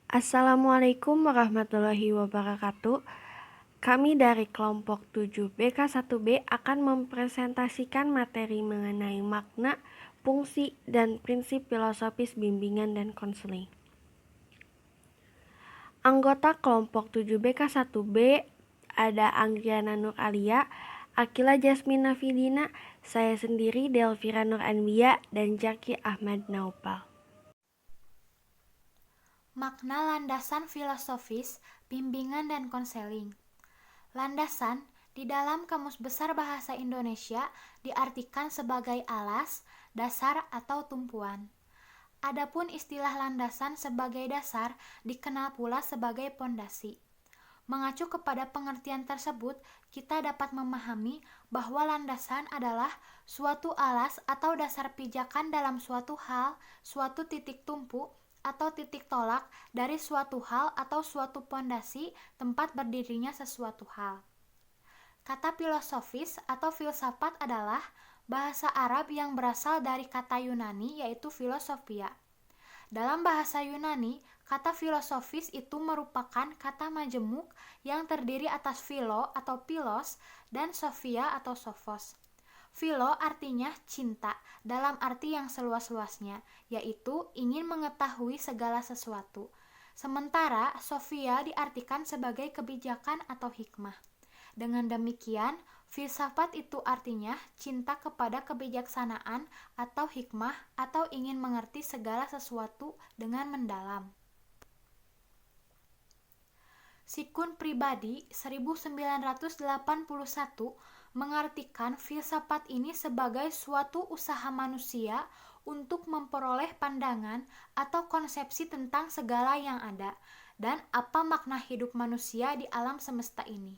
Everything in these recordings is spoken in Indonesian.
Assalamualaikum warahmatullahi wabarakatuh. Kami dari kelompok 7BK1B akan mempresentasikan materi mengenai makna, fungsi, dan prinsip filosofis bimbingan dan konseling. Anggota kelompok 7BK1B ada Anggriana Nur Alia, Akila Jasmina Fidina, saya sendiri Delvira Nur Anbia, dan Jaki Ahmad Naupal. Makna landasan filosofis, bimbingan dan konseling. Landasan di dalam Kamus Besar Bahasa Indonesia diartikan sebagai alas, dasar atau tumpuan. Adapun istilah landasan sebagai dasar dikenal pula sebagai pondasi. Mengacu kepada pengertian tersebut, kita dapat memahami bahwa landasan adalah suatu alas atau dasar pijakan dalam suatu hal, suatu titik tumpu, atau titik tolak dari suatu hal atau suatu pondasi tempat berdirinya sesuatu hal. Kata filosofis atau filsafat adalah bahasa Arab yang berasal dari kata Yunani yaitu filosofia. Dalam bahasa Yunani, kata filosofis itu merupakan kata majemuk yang terdiri atas philo atau philos dan sophia atau sophos. Philo artinya cinta dalam arti yang seluas-luasnya, yaitu ingin mengetahui segala sesuatu. Sementara sophia diartikan sebagai kebijakan atau hikmah. Dengan demikian, filsafat itu artinya cinta kepada kebijaksanaan atau hikmah atau ingin mengerti segala sesuatu dengan mendalam. Sikun Pribadi 1981 mengartikan filsafat ini sebagai suatu usaha manusia untuk memperoleh pandangan atau konsepsi tentang segala yang ada dan apa makna hidup manusia di alam semesta ini.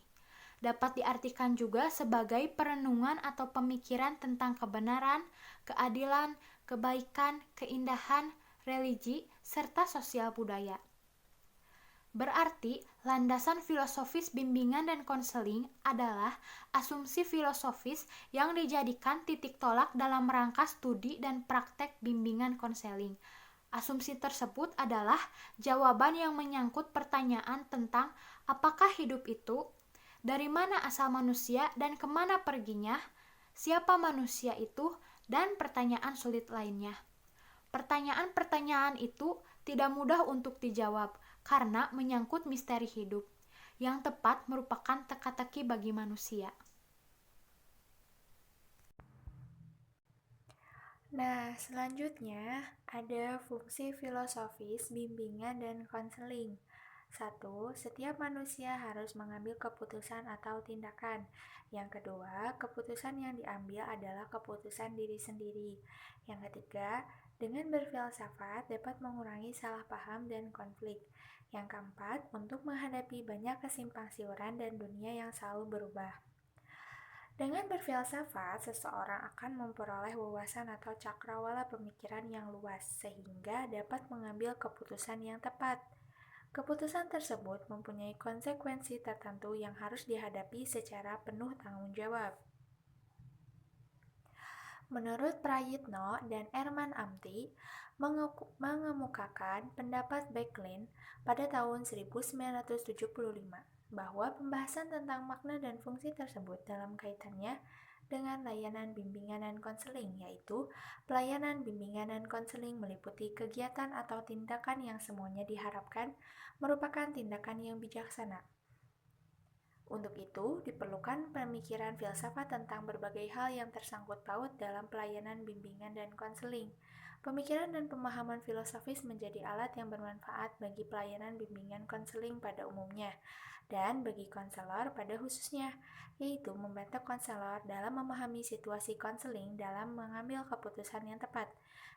Dapat diartikan juga sebagai perenungan atau pemikiran tentang kebenaran, keadilan, kebaikan, keindahan, religi, serta sosial budaya. Berarti, landasan filosofis bimbingan dan konseling adalah asumsi filosofis yang dijadikan titik tolak dalam rangka studi dan praktek bimbingan konseling. Asumsi tersebut adalah jawaban yang menyangkut pertanyaan tentang apakah hidup itu, dari mana asal manusia dan kemana perginya, siapa manusia itu, dan pertanyaan sulit lainnya. Pertanyaan-pertanyaan itu tidak mudah untuk dijawab karena menyangkut misteri hidup. Yang tepat merupakan teka-teki bagi manusia. Nah, selanjutnya ada fungsi filosofis, bimbingan, dan konseling. 1. Setiap manusia harus mengambil keputusan atau tindakan. Yang kedua, keputusan yang diambil adalah keputusan diri sendiri. Yang ketiga, dengan berfilsafat dapat mengurangi salah paham dan konflik. Yang keempat, untuk menghadapi banyak kesimpangsiuran dan dunia yang selalu berubah. Dengan berfilsafat, seseorang akan memperoleh wawasan atau cakrawala pemikiran yang luas, sehingga dapat mengambil keputusan yang tepat. Keputusan tersebut mempunyai konsekuensi tertentu yang harus dihadapi secara penuh tanggung jawab. Menurut Prayitno dan Erman Amti, mengemukakan pendapat Backlund pada tahun 1975 bahwa pembahasan tentang makna dan fungsi tersebut dalam kaitannya dengan layanan bimbingan dan konseling, yaitu pelayanan bimbingan dan konseling meliputi kegiatan atau tindakan yang semuanya diharapkan merupakan tindakan yang bijaksana. Untuk itu, diperlukan pemikiran filsafat tentang berbagai hal yang tersangkut paut dalam pelayanan bimbingan dan konseling. Pemikiran dan pemahaman filosofis menjadi alat yang bermanfaat bagi pelayanan bimbingan konseling pada umumnya, dan bagi konselor pada khususnya, yaitu membantu konselor dalam memahami situasi konseling dalam mengambil keputusan yang tepat.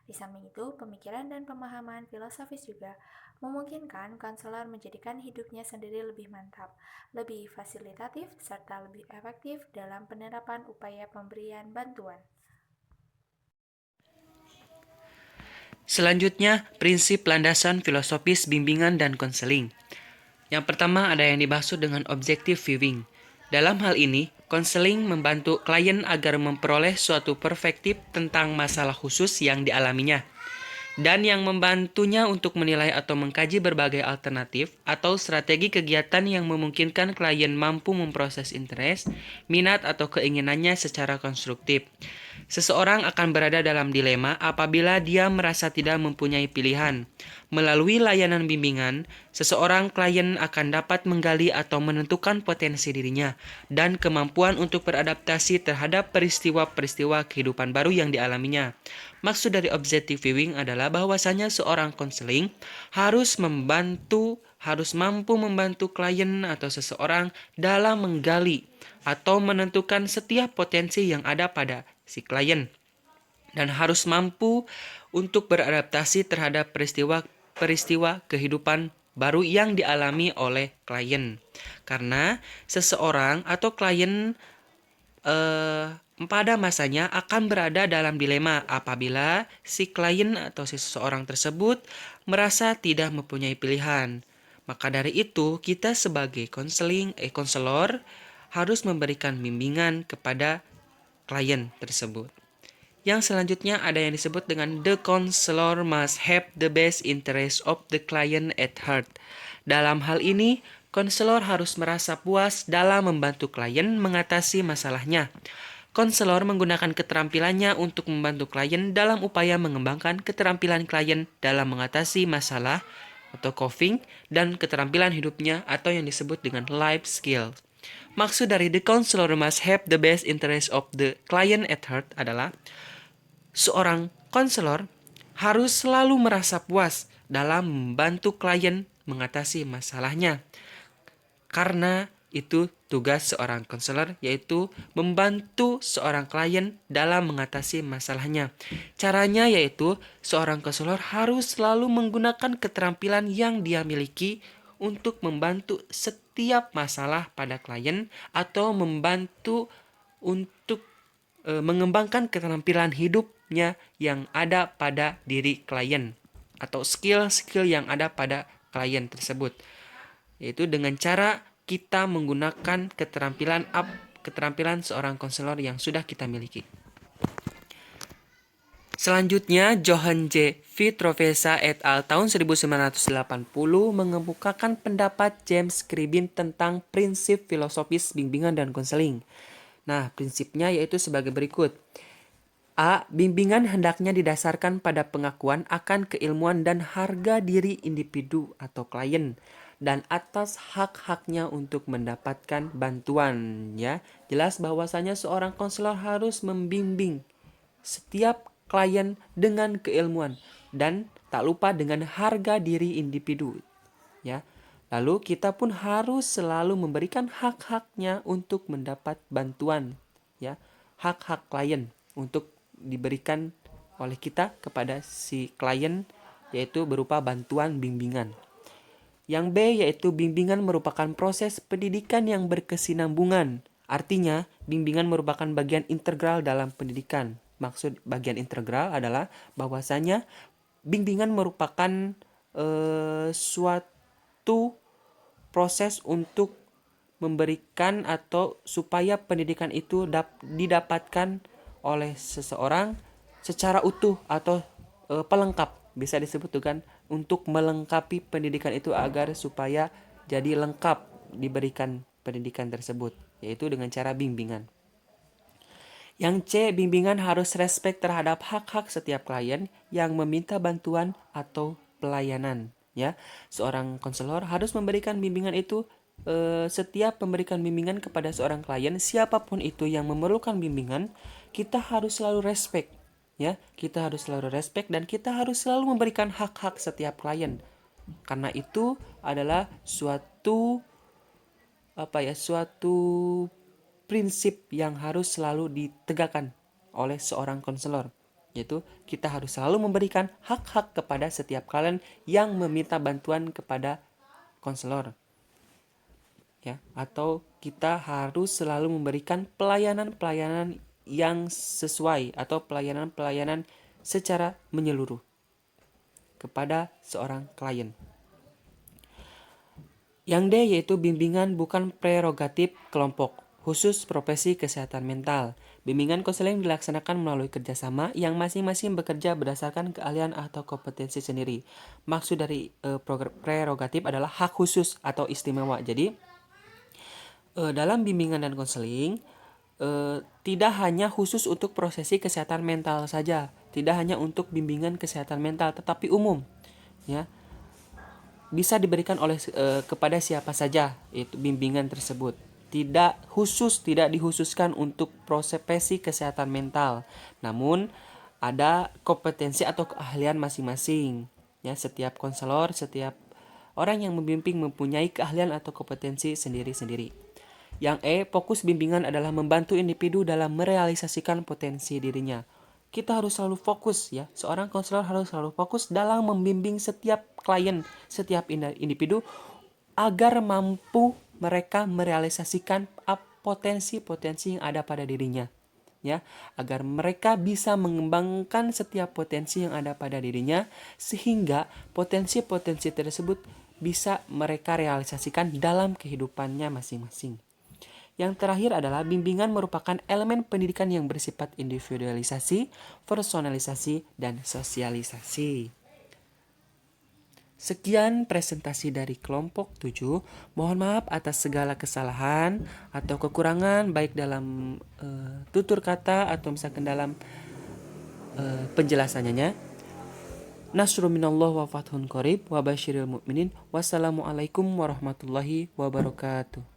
Di samping itu, pemikiran dan pemahaman filosofis juga memungkinkan konselor menjadikan hidupnya sendiri lebih mantap, lebih fasilitatif, serta lebih efektif dalam penerapan upaya pemberian bantuan. Selanjutnya, prinsip landasan filosofis bimbingan dan konseling. Yang pertama ada yang dimaksud dengan objective viewing. Dalam hal ini, konseling membantu klien agar memperoleh suatu perspektif tentang masalah khusus yang dialaminya. dan yang membantunya untuk menilai atau mengkaji berbagai alternatif atau strategi kegiatan yang memungkinkan klien mampu memproses interest, minat, atau keinginannya secara konstruktif. Seseorang akan berada dalam dilema apabila dia merasa tidak mempunyai pilihan. Melalui layanan bimbingan, seseorang klien akan dapat menggali atau menentukan potensi dirinya dan kemampuan untuk beradaptasi terhadap peristiwa-peristiwa kehidupan baru yang dialaminya. Maksud dari objective viewing adalah bahwasanya seorang konseling harus mampu membantu klien atau seseorang dalam menggali atau menentukan setiap potensi yang ada pada si klien dan harus mampu untuk beradaptasi terhadap peristiwa kehidupan baru yang dialami oleh klien. Karena seseorang atau klien pada masanya akan berada dalam dilema apabila si klien atau si seseorang tersebut merasa tidak mempunyai pilihan. Maka dari itu, kita sebagai konselor harus memberikan bimbingan kepada klien tersebut. Yang selanjutnya ada yang disebut dengan the counselor must have the best interest of the client at heart. Dalam hal ini, konselor harus merasa puas dalam membantu klien mengatasi masalahnya. Konselor menggunakan keterampilannya untuk membantu klien dalam upaya mengembangkan keterampilan klien dalam mengatasi masalah atau coping dan keterampilan hidupnya atau yang disebut dengan life skill. Maksud dari the counselor must have the best interest of the client at heart adalah seorang konselor harus selalu merasa puas dalam membantu klien mengatasi masalahnya. Karena itu tugas seorang konselor, yaitu membantu seorang klien dalam mengatasi masalahnya. Caranya yaitu seorang konselor harus selalu menggunakan keterampilan yang dia miliki untuk membantu setiap masalah pada klien atau membantu untuk mengembangkan keterampilan hidupnya yang ada pada diri klien atau skill-skill yang ada pada klien tersebut. Yaitu dengan cara kita menggunakan keterampilan seorang konselor yang sudah kita miliki. Selanjutnya, Johann J. Vitrovesa et al. Tahun 1980 mengemukakan pendapat James Cribin tentang prinsip filosofis bimbingan dan konseling. Nah, prinsipnya yaitu sebagai berikut. A. Bimbingan hendaknya didasarkan pada pengakuan akan keilmuan dan harga diri individu atau klien dan atas hak-haknya untuk mendapatkan bantuan. Ya, jelas bahwasanya seorang konselor harus membimbing setiap klien dengan keilmuan dan tak lupa dengan harga diri individu. Ya. Lalu kita pun harus selalu memberikan hak-haknya untuk mendapat bantuan, ya, hak-hak klien untuk diberikan oleh kita kepada si klien, yaitu berupa bantuan bimbingan. Yang B yaitu bimbingan merupakan proses pendidikan yang berkesinambungan. Artinya, bimbingan merupakan bagian integral dalam pendidikan. Maksud bagian integral adalah bahwasanya bimbingan merupakan suatu proses untuk memberikan atau supaya pendidikan itu didapatkan oleh seseorang secara utuh atau pelengkap, bisa disebutkan untuk melengkapi pendidikan itu agar supaya jadi lengkap diberikan pendidikan tersebut, yaitu dengan cara bimbingan. Yang C, bimbingan harus respek terhadap hak-hak setiap klien yang meminta bantuan atau pelayanan. Ya, seorang konselor harus memberikan bimbingan itu setiap memberikan bimbingan kepada seorang klien, siapapun itu yang memerlukan bimbingan, kita harus selalu respect. Ya, kita harus selalu respect dan kita harus selalu memberikan hak-hak setiap klien. Karena itu adalah suatu prinsip yang harus selalu ditegakkan oleh seorang konselor, yaitu kita harus selalu memberikan hak-hak kepada setiap klien yang meminta bantuan kepada konselor, ya, atau kita harus selalu memberikan pelayanan-pelayanan yang sesuai atau pelayanan-pelayanan secara menyeluruh kepada seorang klien. Yang D yaitu bimbingan bukan prerogatif kelompok. Khusus profesi kesehatan mental. Bimbingan konseling dilaksanakan melalui kerjasama yang masing-masing bekerja berdasarkan keahlian atau kompetensi sendiri. Maksud dari prerogatif adalah hak khusus atau istimewa. Jadi dalam bimbingan dan konseling tidak hanya khusus untuk prosesi kesehatan mental saja, tidak hanya untuk bimbingan kesehatan mental, tetapi umum, ya, bisa diberikan oleh kepada siapa saja itu bimbingan tersebut. Tidak dikhususkan untuk profesi kesehatan mental, namun ada kompetensi atau keahlian masing-masing. Ya, setiap konselor, setiap orang yang membimbing mempunyai keahlian atau kompetensi sendiri-sendiri. Yang fokus bimbingan adalah membantu individu dalam merealisasikan potensi dirinya. Kita harus selalu fokus, ya. Seorang konselor harus selalu fokus dalam membimbing setiap klien, setiap individu agar mampu mereka merealisasikan potensi-potensi yang ada pada dirinya, ya, agar mereka bisa mengembangkan setiap potensi yang ada pada dirinya sehingga potensi-potensi tersebut bisa mereka realisasikan dalam kehidupannya masing-masing. Yang terakhir adalah bimbingan merupakan elemen pendidikan yang bersifat individualisasi, personalisasi, dan sosialisasi. Sekian presentasi dari kelompok 7. Mohon maaf atas segala kesalahan atau kekurangan baik dalam tutur kata atau misalkan dalam penjelasannya. Nasrun minallah wa fathun qarib wa basyiril mu'minin. Wassalamualaikum warahmatullahi wabarakatuh.